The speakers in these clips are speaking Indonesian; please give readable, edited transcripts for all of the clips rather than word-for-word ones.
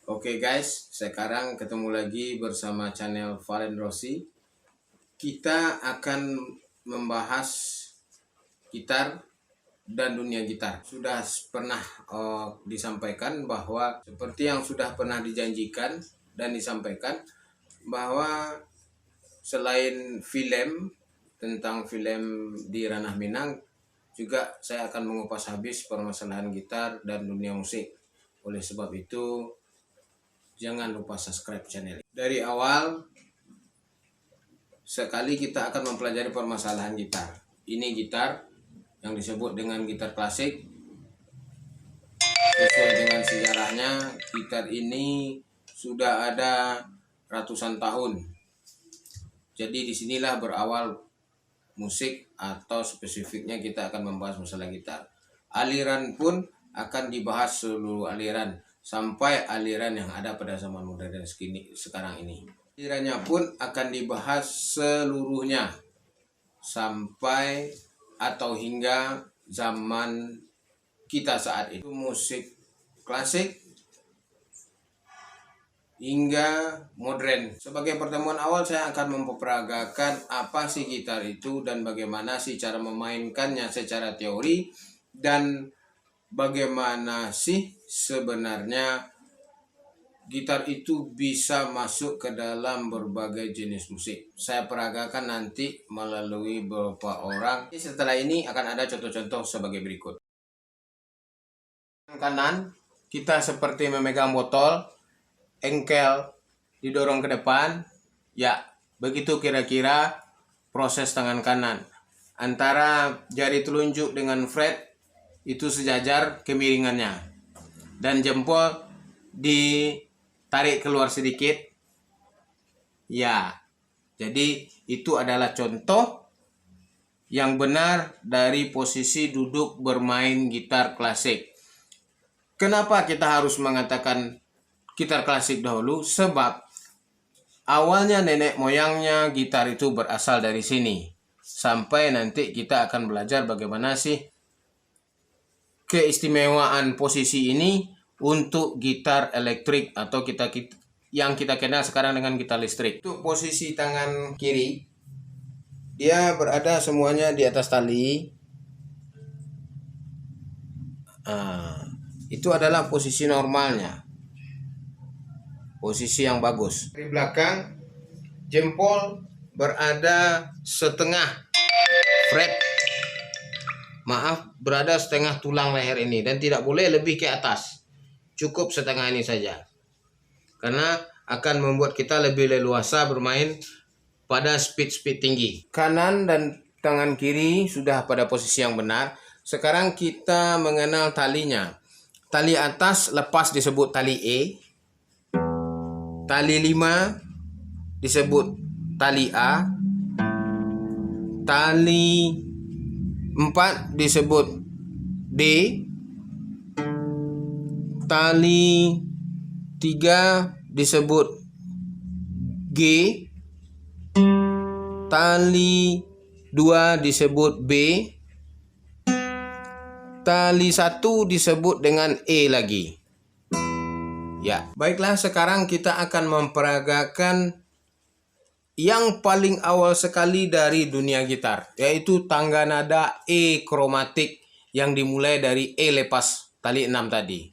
Oke guys, sekarang ketemu lagi bersama channel Valen Rossi. Kita akan membahas gitar dan dunia gitar. Sudah pernah disampaikan bahwa seperti yang sudah pernah dijanjikan dan disampaikan bahwa selain film tentang film di ranah Minang, juga saya akan mengupas habis permasalahan gitar dan dunia musik. Oleh sebab itu, jangan lupa subscribe channel ini. Dari awal sekali kita akan mempelajari permasalahan gitar. Ini gitar yang disebut dengan gitar klasik. Sesuai dengan sejarahnya, gitar ini sudah ada ratusan tahun. Jadi disinilah berawal musik, atau spesifiknya kita akan membahas masalah gitar. Aliran pun akan dibahas seluruh aliran, sampai aliran yang ada pada zaman modern sekarang ini. Alirannya pun akan dibahas seluruhnya sampai atau hingga zaman kita saat itu, musik klasik hingga modern. Sebagai pertemuan awal, saya akan memperagakan apa sih gitar itu dan bagaimana sih cara memainkannya secara teori, dan bagaimana sih sebenarnya gitar itu bisa masuk ke dalam berbagai jenis musik. Saya peragakan nanti melalui beberapa orang. Setelah ini akan ada contoh-contoh sebagai berikut. Kanan, kita seperti memegang botol, engkel didorong ke depan. Ya, begitu kira-kira proses tangan kanan. Antara jari telunjuk dengan fret itu sejajar kemiringannya. Dan jempol ditarik keluar sedikit. Ya, jadi itu adalah contoh yang benar dari posisi duduk bermain gitar klasik. Kenapa kita harus mengatakan gitar klasik dahulu? Sebab awalnya nenek moyangnya gitar itu berasal dari sini. Sampai nanti kita akan belajar bagaimana sih keistimewaan posisi ini untuk gitar elektrik, atau yang kita kenal sekarang dengan gitar listrik. Untuk posisi tangan kiri, dia berada semuanya di atas tali. Itu adalah posisi normalnya, posisi yang bagus. Di belakang, jempol berada setengah fret, berada setengah tulang leher ini, dan tidak boleh lebih ke atas. Cukup setengah ini saja, karena akan membuat kita lebih leluasa bermain pada speed tinggi. Kanan dan tangan kiri sudah pada posisi yang benar. Sekarang kita mengenal talinya. Tali atas lepas disebut tali E. Tali 5 disebut tali A. Tali 4 disebut D. Tali 3 disebut G. Tali 2 disebut B. Tali 1 disebut dengan E lagi. Ya, baiklah, sekarang kita akan memperagakan yang paling awal sekali dari dunia gitar, yaitu tangga nada E kromatik yang dimulai dari E lepas tali 6 tadi.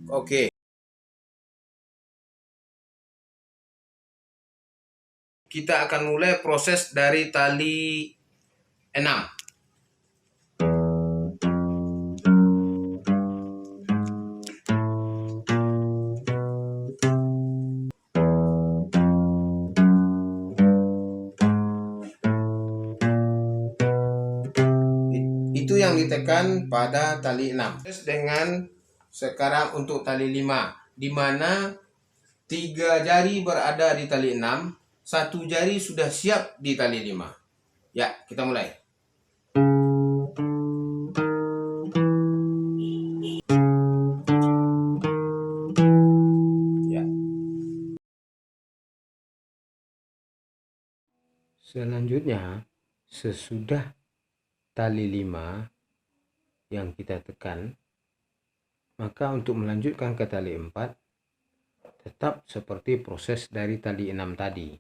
Oke. Kita akan mulai proses dari tali 6. Itu yang ditekan pada tali 6. Terus dengan sekarang untuk tali 5, di mana 3 jari berada di tali 6, 1 jari sudah siap di tali 5. Ya, kita mulai. Ya. Selanjutnya, sesudah tali 5 yang kita tekan, maka untuk melanjutkan ke tali 4 tetap seperti proses dari tali 6 tadi,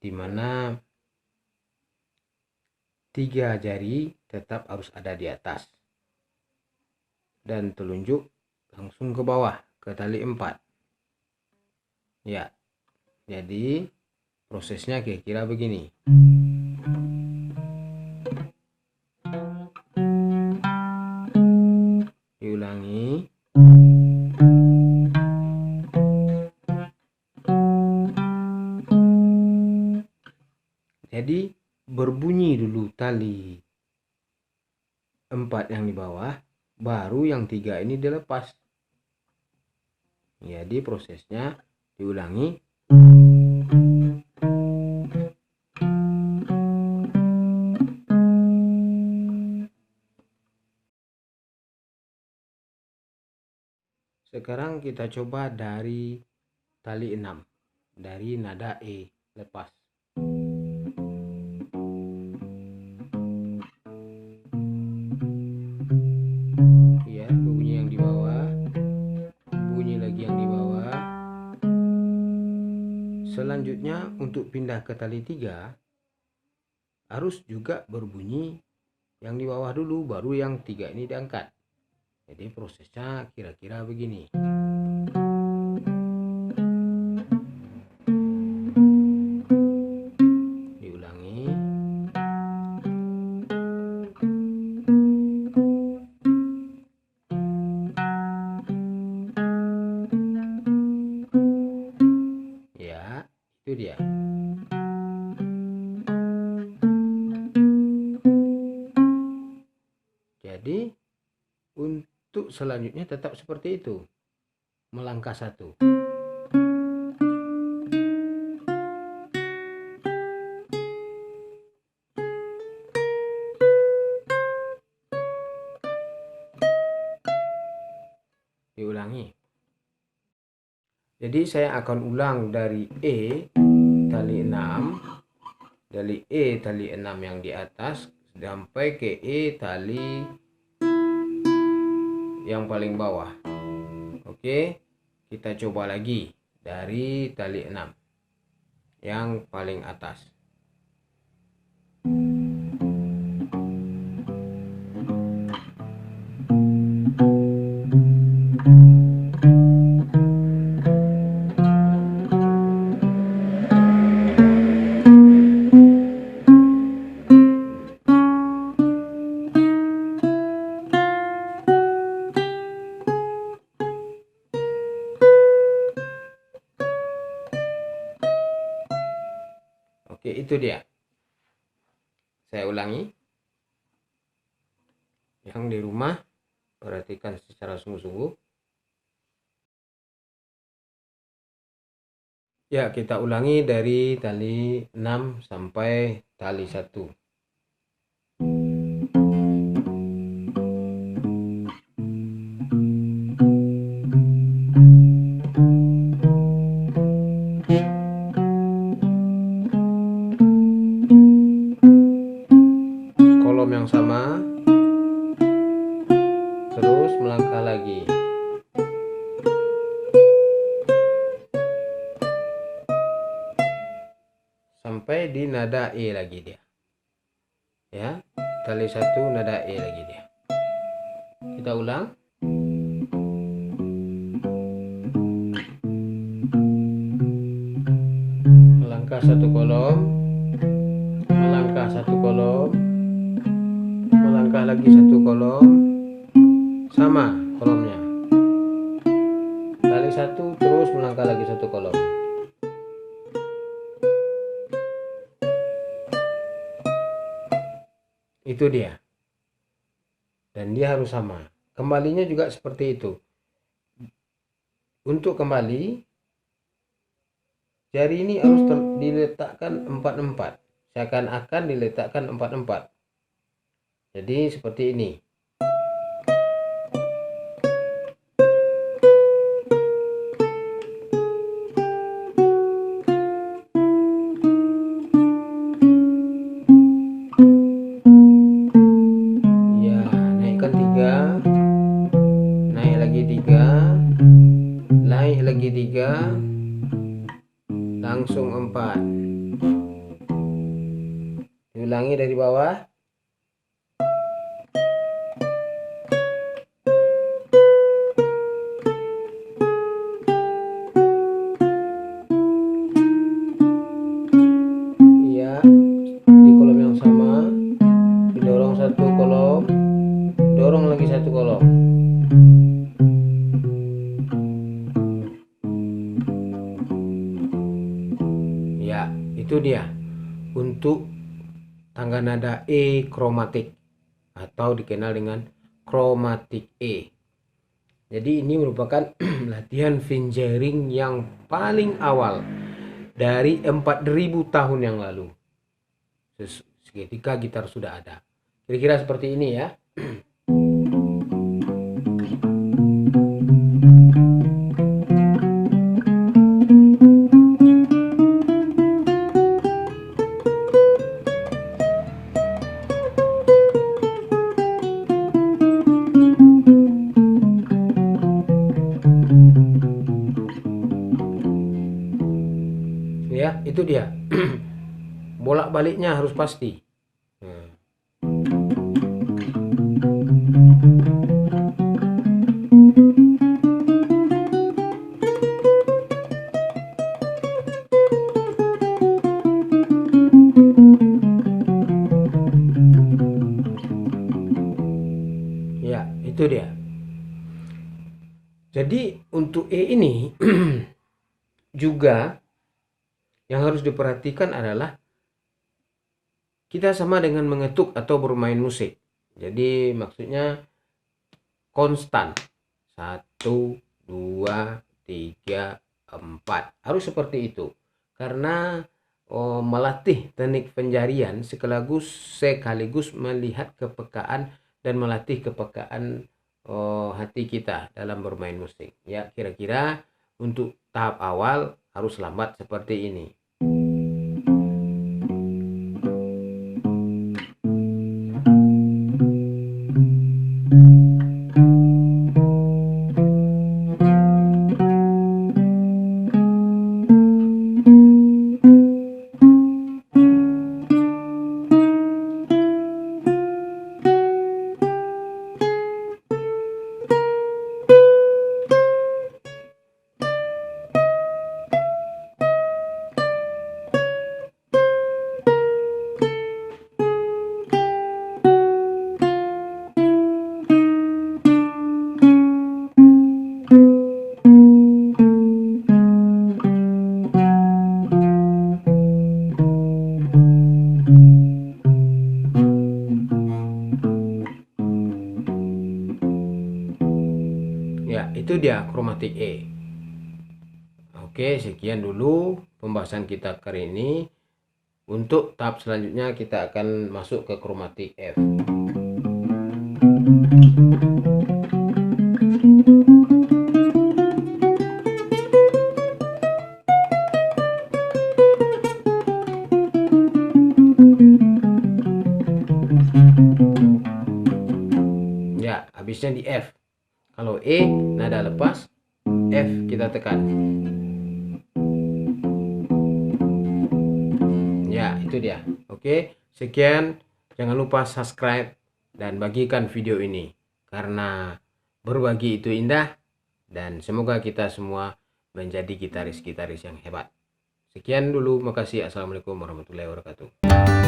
di mana 3 jari tetap harus ada di atas dan telunjuk langsung ke bawah ke tali 4. Ya, jadi prosesnya kira-kira begini. Diulangi. Jadi berbunyi dulu tali 4 yang di bawah, baru yang 3 ini dilepas. Jadi prosesnya diulangi. Sekarang kita coba dari tali 6, dari nada E lepas. Ya, bunyi yang di bawah, bunyi lagi yang di bawah. Selanjutnya untuk pindah ke tali 3 harus juga berbunyi yang di bawah dulu, baru yang 3 ini diangkat. Jadi prosesnya kira-kira begini. Diulangi. Ya, itu dia. Jadi untuk selanjutnya tetap seperti itu, melangkah 1. Diulangi. Jadi saya akan ulang dari E tali 6, dari E tali 6 yang di atas sampai ke E tali yang paling bawah. Oke, kita coba lagi dari tali 6 yang paling atas. Oke, itu dia. Saya ulangi. Yang di rumah, perhatikan secara sungguh-sungguh. Ya, kita ulangi dari tali 6 sampai tali 1. Kolom yang sama, terus melangkah lagi. Sampai di nada E lagi dia. Ya, tali 1 nada E lagi dia. Kita ulang. Melangkah 1 kolom, melangkah 1 kolom, lagi satu kolom, sama kolomnya, kali satu, terus melangkah lagi satu kolom. Itu dia, dan dia harus sama. Kembalinya juga seperti itu. Untuk kembali, jari ini harus diletakkan 4-4, seakan-akan diletakkan 4-4. Jadi seperti ini. Ya, naikkan 3, naik lagi 3, naik lagi 3, langsung 4. Diulangi dari bawah. Iya, di kolom yang sama, didorong satu kolom, dorong lagi satu kolom. Ya, itu dia untuk tangga nada E kromatik atau dikenal dengan kromatik E. Jadi ini merupakan latihan fingering yang paling awal dari 4000 tahun yang lalu. Ketika gitar sudah ada. Kira-kira seperti ini ya. Ya, itu dia. Bolak-baliknya harus pasti. Ya, itu dia. Jadi untuk E ini juga yang harus diperhatikan adalah kita sama dengan mengetuk atau bermain musik. Jadi maksudnya konstan. 1, 2, 3, 4. Harus seperti itu. Karena melatih teknik penjarian sekaligus melihat kepekaan dan melatih kepekaan hati kita dalam bermain musik. Ya, kira-kira untuk tahap awal harus lambat seperti ini. Ya, itu dia kromatik E. Oke, sekian dulu pembahasan kita kali ini. Untuk tahap selanjutnya kita akan masuk ke kromatik F. Ya, habisnya di F. Kalau E nada lepas, F kita tekan. Ya, itu dia. Oke, sekian. Jangan lupa subscribe dan bagikan video ini. Karena berbagi itu indah. Dan semoga kita semua menjadi gitaris-gitaris yang hebat. Sekian dulu. Makasih. Assalamualaikum warahmatullahi wabarakatuh.